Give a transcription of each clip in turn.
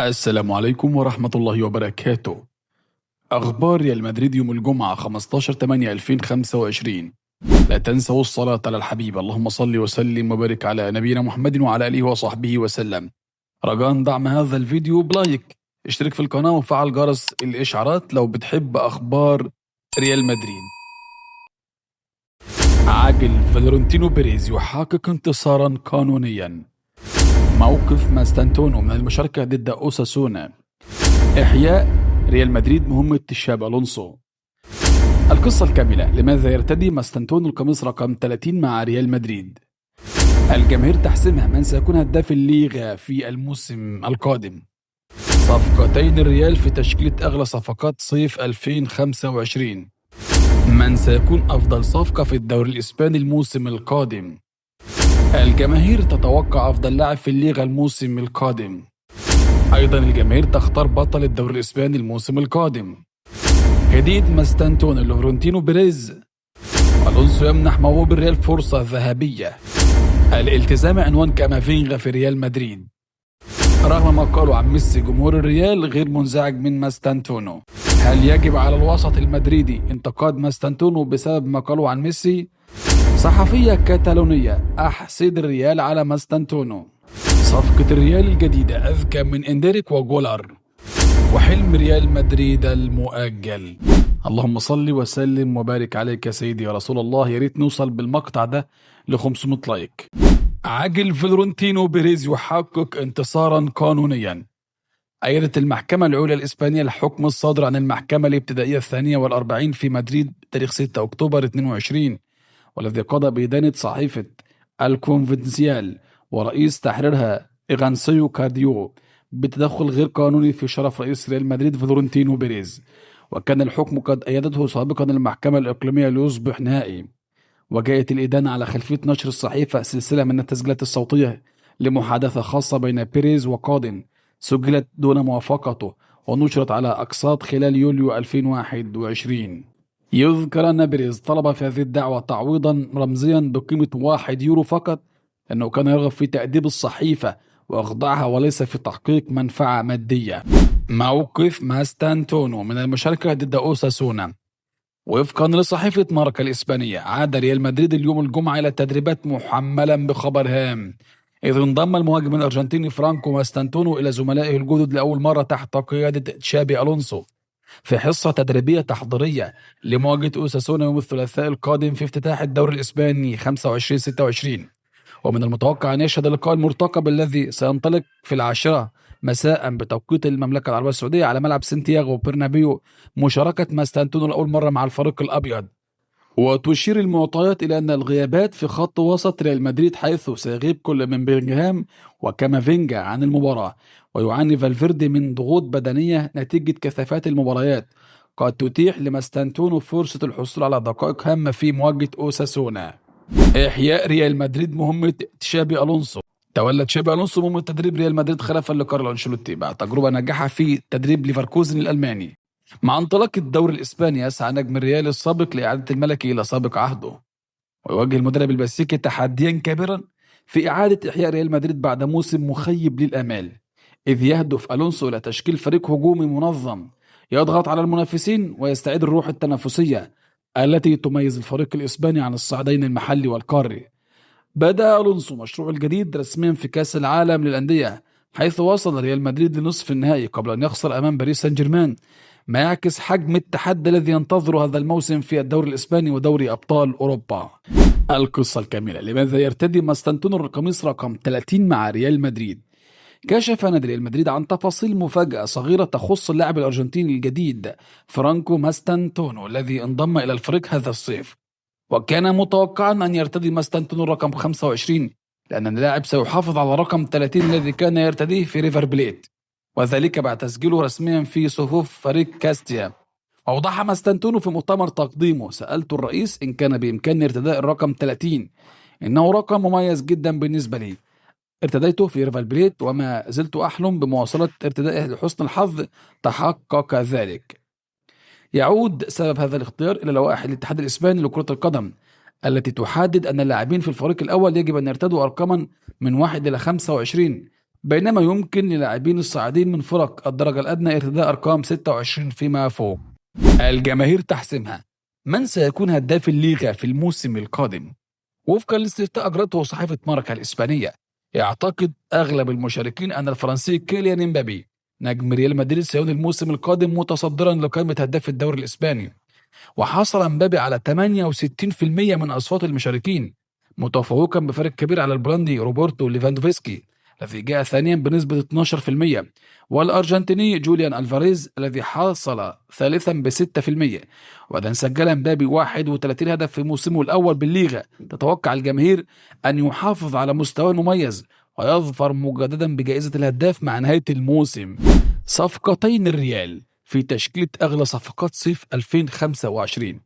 السلام عليكم ورحمة الله وبركاته. أخبار ريال مدريد يوم الجمعة 15/8/2025. لا تنسوا الصلاة على الحبيب، اللهم صل وسلم وبارك على نبينا محمد وعلى آله وصحبه وسلم. رجاء دعم هذا الفيديو بلايك، اشترك في القناة وفعل جرس الإشعارات لو بتحب أخبار ريال مدريد. عاجل فلورنتينو بيريز يحقق انتصارا قانونيا. موقف ماستانتونو من المشاركة ضد أوساسونا. إحياء ريال مدريد مهمة تشابي ألونسو. القصة الكاملة: لماذا يرتدي ماستانتونو القميص رقم 30 مع ريال مدريد؟ الجماهير تحسمها من سيكون هداف الليغا في الموسم القادم. صفقتين الريال في تشكيلة أغلى صفقات صيف 2025. من سيكون أفضل صفقة في الدوري الإسباني الموسم القادم؟ الجماهير تتوقع أفضل لاعب في الليغا الموسم القادم. أيضا الجماهير تختار بطل الدوري الإسباني الموسم القادم. هدية ماستانتونو لفلورنتينو بيريز. ألونسو يمنح موهوب الريال فرصة ذهبية. الالتزام عنوان كامافينغا في ريال مدريد. رغم ما قالوا عن ميسي جمهور الريال غير منزعج من ماستانتونو. هل يجب على الوسط المدريدي انتقاد ماستانتونو بسبب ما قالوا عن ميسي؟ صحفية كتالونية أحسد الريال على ماستانتونو. صفقة الريال الجديدة أذكى من إندريك وجولار. وحلم ريال مدريد المؤجل. اللهم صل وسلم وبارك عليك يا سيدي يا رسول الله. يا ريت نوصل بالمقطع ده ل 500 لايك. عاجل فلورنتينو بيريز يحقق انتصارا قانونيا. أيدت المحكمة العليا الإسبانية الحكم الصادر عن المحكمة الابتدائية 42 في مدريد تاريخ 6 أكتوبر 22، والذي قضى بإدانة صحيفة الكونفيدنسيال ورئيس تحريرها إغانسيو كارديو بتدخل غير قانوني في شرف رئيس ريال مدريد فلورنتينو بيريز. وكان الحكم قد أيدته سابقا المحكمة الإقليمية ليصبح نهائي. وجاءت الإدانة على خلفية نشر الصحيفة سلسلة من التسجيلات الصوتية لمحادثة خاصة بين بيريز وقاض سجلت دون موافقته ونشرت على أقساط خلال يوليو 2021. يذكر أن بيريز طلب في هذه الدعوة تعويضا رمزيا بقيمة 1 يورو فقط، لأنه كان يرغب في تأديب الصحيفة وإخضاعها وليس في تحقيق منفعة مادية. موقف ماستانتونو من المشاركة ضد أوساسونا. وفقا لصحيفة ماركا الإسبانية، عاد ريال مدريد اليوم الجمعة إلى التدريبات محملا بخبر هام، إذ انضم المهاجم الأرجنتيني فرانكو ماستانتونو إلى زملائه الجدد لأول مرة تحت قيادة تشابي ألونسو في حصة تدريبية تحضيرية لمواجهة أوساسونا يوم الثلاثاء القادم في افتتاح الدوري الإسباني 25/26. ومن المتوقع أن يشهد اللقاء المرتقب الذي سينطلق في 10 مساء بتوقيت المملكة العربية السعودية على ملعب سانتياغو برنابيو مشاركة ماستانتونو لأول مرة مع الفريق الأبيض. وتشير المعطيات إلى أن الغيابات في خط وسط ريال مدريد، حيث سيغيب كل من بيلينغهام وكامافينجا عن المباراة، ويعاني فالفيردي من ضغوط بدنية نتيجة كثافات المباريات قد تتيح لماستانتونو فرصة الحصول على دقائق هامة في مواجهة أوساسونا. إحياء ريال مدريد مهمة تشابي ألونسو. تولى تشابي ألونسو مهمة تدريب ريال مدريد خلفا لكارلو أنشيلوتي بعد تجربة ناجحة في تدريب ليفركوزن الألماني. مع انطلاق الدوري الإسباني يسعى نجم الريال السابق لإعادة الملكي إلى سابق عهده، ويواجه المدرب البلجيكي تحديا كبيرا في إعادة إحياء ريال مدريد بعد موسم مخيب للآمال، إذ يهدف ألونسو إلى تشكيل فريق هجومي منظم يضغط على المنافسين ويستعيد الروح التنافسية التي تميز الفريق الإسباني عن الصعيدين المحلي والقاري. بدأ ألونسو مشروعه الجديد رسميا في كأس العالم للأندية، حيث وصل ريال مدريد لنصف النهائي قبل أن يخسر أمام باريس سان جيرمان، ما يعكس حجم التحدي الذي ينتظره هذا الموسم في الدوري الإسباني ودوري أبطال أوروبا. القصة الكاملة: لماذا يرتدي ماستانتونو القميص رقم 30 مع ريال مدريد؟ كشف نادي ريال مدريد عن تفاصيل مفاجأة صغيرة تخص اللاعب الأرجنتيني الجديد فرانكو ماستانتونو الذي انضم إلى الفريق هذا الصيف. وكان متوقعا أن يرتدي ماستانتونو رقم 25، لأن اللاعب سيحافظ على رقم 30 الذي كان يرتديه في ريفر بليت، وذلك بعد تسجيله رسميا في صفوف فريق كاستيا. أوضح ماستانتونو في مؤتمر تقديمه: سألت الرئيس إن كان بإمكاني ارتداء الرقم 30، إنه رقم مميز جدا بالنسبة لي، ارتديته في ريفر بليت وما زلت أحلم بمواصلة ارتدائه لحسن الحظ تحقق ذلك. يعود سبب هذا الاختيار إلى لوائح الاتحاد الإسباني لكرة القدم التي تحدد أن اللاعبين في الفريق الأول يجب أن يرتدوا أرقاما من 1 إلى 25 بينما يمكن للاعبين الصاعدين من فرق الدرجة الأدنى ارتداء أرقام 26 فيما فوق. الجماهير تحسمها. من سيكون هداف الليغا في الموسم القادم؟ وفقا لاستفتاء أجرته صحيفة ماركا الإسبانية، يعتقد أغلب المشاركين أن الفرنسي كيليان امبابي نجم ريال مدريد سيكون الموسم القادم متصدرا لقائمة هداف الدوري الإسباني. وحصل امبابي على 68% من أصوات المشاركين، متفوقا بفرق كبير على البولندي روبرتو ليفاندوفسكي الذي جاء ثانيا بنسبة 12%، والأرجنتيني جوليان ألفاريز الذي حصل ثالثا ب6%. وإذا سجل امبابي 31 هدف في موسمه الأول بالليغا، تتوقع الجماهير أن يحافظ على مستواه المميز ويظفر مجددا بجائزة الهداف مع نهاية الموسم. صفقتين الريال في تشكيلة أغلى صفقات صيف 2025.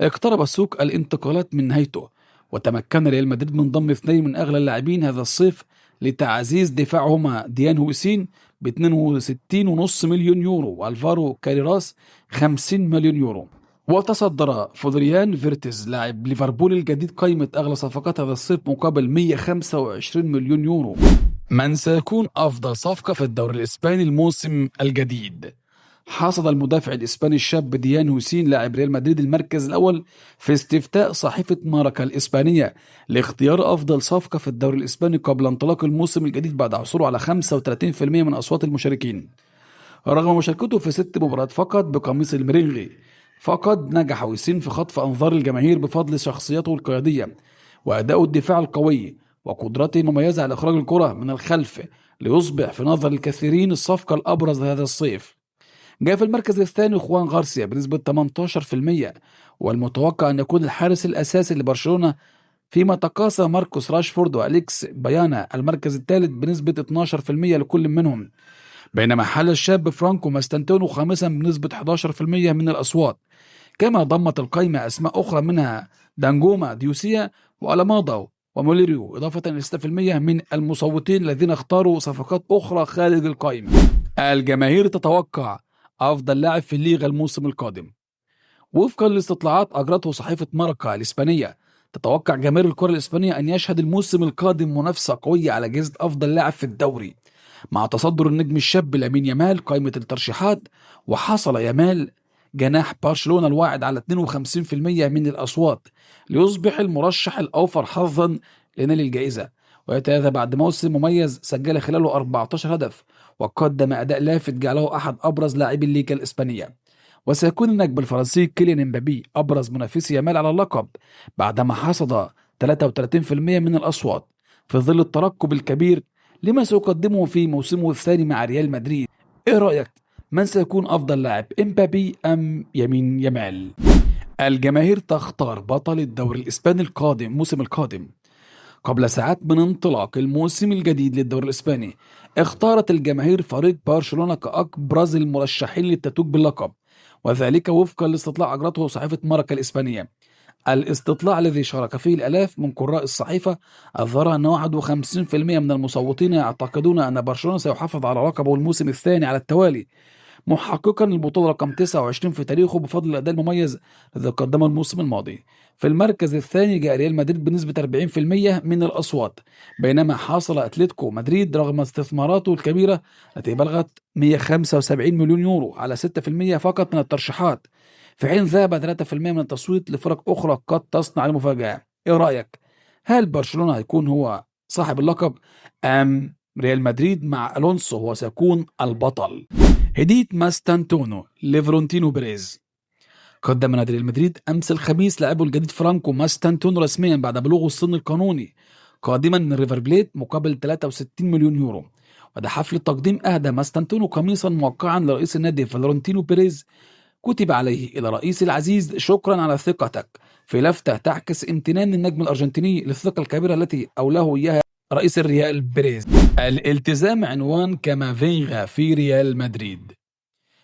اقترب سوق الانتقالات من نهايته، وتمكن ريال مدريد من ضم اثنين من أغلى اللاعبين هذا الصيف لتعزيز دفاعهما، ديان هوسين ب 62.5 مليون يورو والفارو كاريراس 50 مليون يورو. وتصدر فودريان فيرتز لاعب ليفربول الجديد قائمة أغلى صفقات هذا الصيف مقابل 125 مليون يورو. من سيكون أفضل صفقة في الدوري الإسباني الموسم الجديد؟ حصد المدافع الإسباني الشاب ديان هوسين لاعب ريال مدريد المركز الأول في استفتاء صحيفة ماركا الإسبانية لاختيار أفضل صفقة في الدوري الإسباني قبل انطلاق الموسم الجديد بعد حصوله على 35% من أصوات المشاركين. رغم مشاركته في 6 مباريات فقط بقميص المرينغي، فقد نجح هوسين في خطف أنظار الجماهير بفضل شخصيته القيادية وأداؤه الدفاع القوي وقدرته المميزة على إخراج الكرة من الخلف، ليصبح في نظر الكثيرين الصفقة الأبرز هذا الصيف. جاء في المركز الثاني خوان غارسيا بنسبة 18%، والمتوقع أن يكون الحارس الأساسي لبرشلونة، فيما تقاسى ماركوس راشفورد وأليكس بايانا المركز الثالث بنسبة 12% لكل منهم. بينما حل الشاب فرانكو ماستانتونو خامسا بنسبة 11% من الأصوات. كما ضمت القائمة أسماء أخرى منها دانجوما ديوسيا وألامادا وموليريو، إضافة إلى 6% من المصوتين الذين اختاروا صفقات أخرى خارج القائمة. الجماهير تتوقع أفضل لاعب في الليغا الموسم القادم. وفقا لاستطلاعات أجرته صحيفة ماركا الإسبانية، تتوقع جماهير الكرة الإسبانية أن يشهد الموسم القادم منافسة قوية على جائزة أفضل لاعب في الدوري، مع تصدر النجم الشاب لامين يامال قائمة الترشيحات. وحصل يامال جناح برشلونة الواعد على 52% من الأصوات، ليصبح المرشح الأوفر حظا لنيل الجائزة. وهذا بعد موسم مميز سجل خلاله 14 هدف وقدم أداء لافت جعله أحد أبرز لاعبي الليغا الإسبانية. وسيكون النجم الفرنسي كيليان امبابي أبرز منافسي يامال على اللقب بعدما حصد 33% من الأصوات، في ظل الترقب الكبير لما سيقدمه في موسمه الثاني مع ريال مدريد. إيه رأيك؟ من سيكون أفضل لاعب، امبابي أم يمين يامال؟ الجماهير تختار بطل الدوري الإسباني القادم موسم القادم. قبل ساعات من انطلاق الموسم الجديد للدوري الإسباني، اختارت الجماهير فريق برشلونة كأبرز المرشحين للتتويج باللقب، وذلك وفقا لاستطلاع أجرته صحيفة ماركا الإسبانية. الاستطلاع الذي شارك فيه الآلاف من قراء الصحيفة أظهر أن 51% من المصوتين يعتقدون أن برشلونة سيحافظ على لقبه الموسم الثاني على التوالي، محققا البطولة رقم 29 في تاريخه بفضل الأداء المميز الذي قدمه الموسم الماضي. في المركز الثاني جاء ريال مدريد بنسبة 40% من الأصوات، بينما حصل أتلتيكو مدريد رغم استثماراته الكبيرة التي بلغت 175 مليون يورو على 6% فقط من الترشيحات، في حين ذهب 3% من التصويت لفرق أخرى قد تصنع المفاجأة. إيه رأيك؟ هل برشلونة هيكون هو صاحب اللقب أم ريال مدريد مع ألونسو هو سيكون البطل؟ هدية ماستانتونو لفرونتينو بيريز. قدم نادي ريال مدريد أمس الخميس لاعبه الجديد فرانكو ماستانتونو رسميا بعد بلوغه السن القانوني قادما من ريفر بليت مقابل 63 مليون يورو. وده حفل التقديم أهدى ماستانتونو قميصا موقعا لرئيس النادي فلورنتينو بيريز كتب عليه: إلى رئيس العزيز، شكرا على ثقتك، في لفتة تعكس امتنان النجم الأرجنتيني للثقة الكبيرة التي أولاه إياها رئيس الريال بيريز. الالتزام عنوان كامافينغا في ريال مدريد.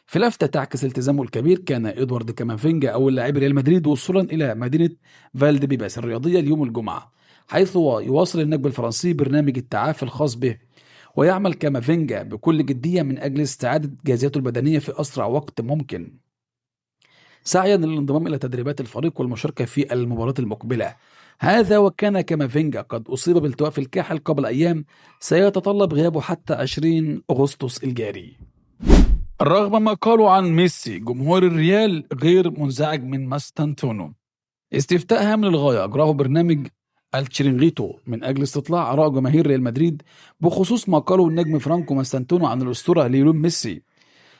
في لفتة تعكس التزامه الكبير، كان إدوارد كامافينجا أول لاعب ريال مدريد وصولا إلى مدينة فالديبيباس الرياضية اليوم الجمعة، حيث يواصل النجم الفرنسي برنامج التعافي الخاص به. ويعمل كامافينجا بكل جدية من أجل استعادة جاهزيته البدنية في أسرع وقت ممكن. سعيا للانضمام إلى تدريبات الفريق والمشاركة في المباراة المقبلة. هذا وكان كامافينجا قد أصيب بالتواء في الكاحل قبل أيام سيتطلب غيابه حتى 20 أغسطس الجاري. رغم ما قالوا عن ميسي، جمهور الريال غير منزعج من ماستانتونو. استفتاء هام للغاية أجراه برنامج التشيرينغيتو من أجل استطلاع آراء جماهير ريال مدريد بخصوص ما قاله النجم فرانكو ماستانتونو عن الأسطورة ليونيل ميسي.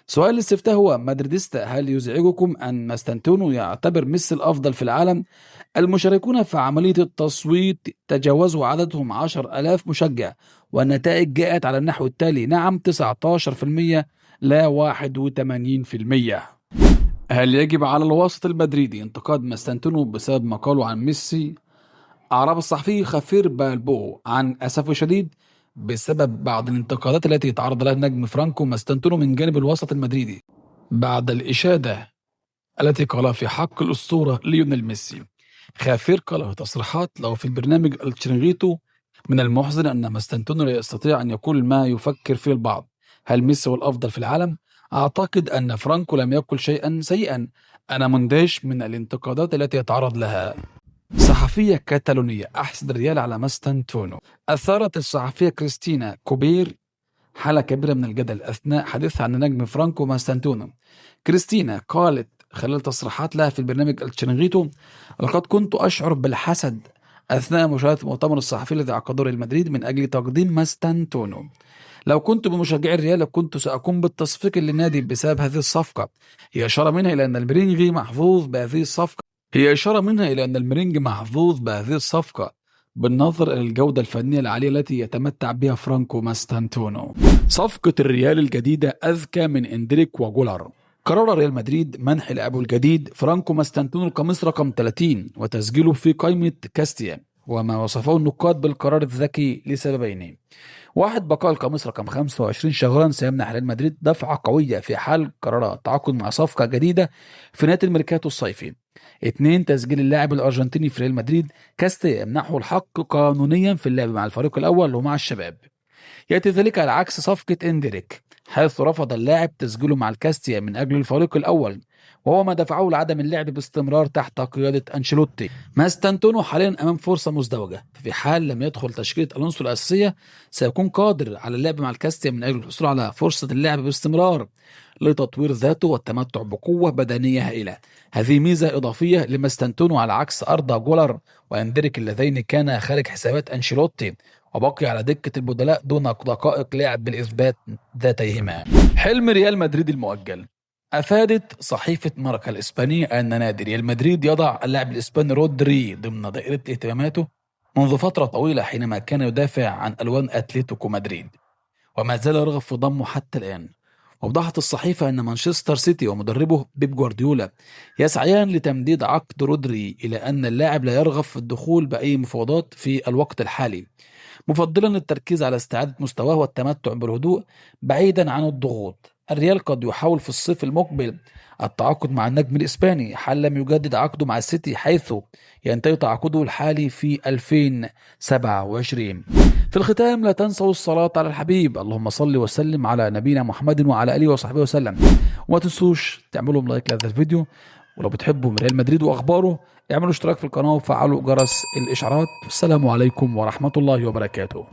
سؤال الاستفتاء هو: مدريديستا، هل يزعجكم أن ماستانتونو يعتبر ميسي الأفضل في العالم؟ المشاركون في عملية التصويت تجاوزوا عددهم 10,000 مشجع، والنتائج جاءت على النحو التالي: نعم 19%، لا 81%. هل يجب على الوسط المدريدي انتقاد ماستانتونو بسبب ما قاله عن ميسي؟ أعرب الصحفي خافير بالبو عن أسفه الشديد بسبب بعض الانتقادات التي تعرض لها النجم فرانكو ماستانتونو من جانب الوسط المدريدي بعد الإشادة التي قالها في حق الأسطورة ليونيل ميسي. خافير قال في تصريحات له في البرنامج التشيرينغيتو: من المحزن أن ماستانتونو لا يستطيع أن يقول ما يفكر فيه البعض. هل ميسي هو الأفضل في العالم؟ أعتقد أن فرانكو لم يقل شيئا سيئا. أنا مندهش من الانتقادات التي يتعرض لها. صحفية كتالونية أحسد الريال على ماستانتونو. أثارت الصحفية كريستينا كوبير حالة كبيرة من الجدل أثناء حديثها عن النجم فرانكو ماستانتونو. كريستينا قالت خلال تصريحات لها في البرنامج التشيرينغيتو: لقد كنت أشعر بالحسد أثناء مشاهدة المؤتمر الصحفي الذي عقده ريال مدريد من أجل تقديم ماستانتونو. لو كنت بمشجعي الريال كنت سأقوم بالتصفيق للنادي بسبب هذه الصفقة. هي إشارة منها إلى أن الميرينج محظوظ بهذه الصفقة بالنظر إلى الجودة الفنية العالية التي يتمتع بها فرانكو ماستانتونو. صفقة الريال الجديدة أذكى من إندريك وجولر. قرر ريال مدريد منح لاعبه الجديد فرانكو ماستانتونو القميص رقم 30 وتسجيله في قائمة كاستيا، وما وصفه النقاد بالقرار الذكي لسببين: واحد، بقاء القميص رقم 25 شهرا سيمنح ريال مدريد دفعة قوية في حال قرر التعاقد مع صفقة جديدة في نهاية الميركاتو الصيفي. 2، تسجيل اللاعب الأرجنتيني في ريال مدريد كاستيا يمنحه الحق قانونيا في اللعب مع الفريق الأول ومع الشباب. يأتي ذلك على عكس صفقة إندريك، حيث رفض اللاعب تسجيله مع الكاستيا من أجل الفريق الأول، وهو ما دفعه لعدم اللعب باستمرار تحت قيادة أنشيلوتي. ماستانتونو حاليا أمام فرصة مزدوجة، في حال لم يدخل تشكيلة ألونسو الأساسية سيكون قادر على اللعب مع الكاستيا من أجل الحصول على فرصة اللعب باستمرار لتطوير ذاته والتمتع بقوة بدنية هائلة. هذه ميزة إضافية لماستانتونو على عكس أردا جولر وإندريك اللذين كانا خارج حسابات أنشيلوتي وبقي على دكة البدلاء دون دقائق لعب بالإثبات ذاتيهما. حلم ريال مدريد المؤجل. أفادت صحيفة ماركا الإسبانية أن نادي ريال مدريد يضع اللاعب الإسباني رودري ضمن دائرة اهتماماته منذ فترة طويلة حينما كان يدافع عن ألوان أتلتيكو مدريد، وما زال يرغب في ضمه حتى الآن. وضحت الصحيفة أن مانشستر سيتي ومدربه بيب جوارديولا يسعيان لتمديد عقد رودري، إلى أن اللاعب لا يرغب في الدخول بأي مفاوضات في الوقت الحالي، مفضلا التركيز على استعادة مستواه والتمتع بالهدوء بعيدا عن الضغوط. الريال قد يحاول في الصيف المقبل التعاقد مع النجم الإسباني حال لم يجدد عقده مع السيتي، حيث ينتهي تعاقده الحالي في 2027. في الختام، لا تنسوا الصلاة على الحبيب، اللهم صل وسلم على نبينا محمد وعلى آله وصحبه وسلم. وما تنسوش تعملوا لايك لهذا الفيديو، ولو بتحبوا من ريال مدريد وأخباره اعملوا اشتراك في القناة وفعلوا جرس الإشعارات. والسلام عليكم ورحمة الله وبركاته.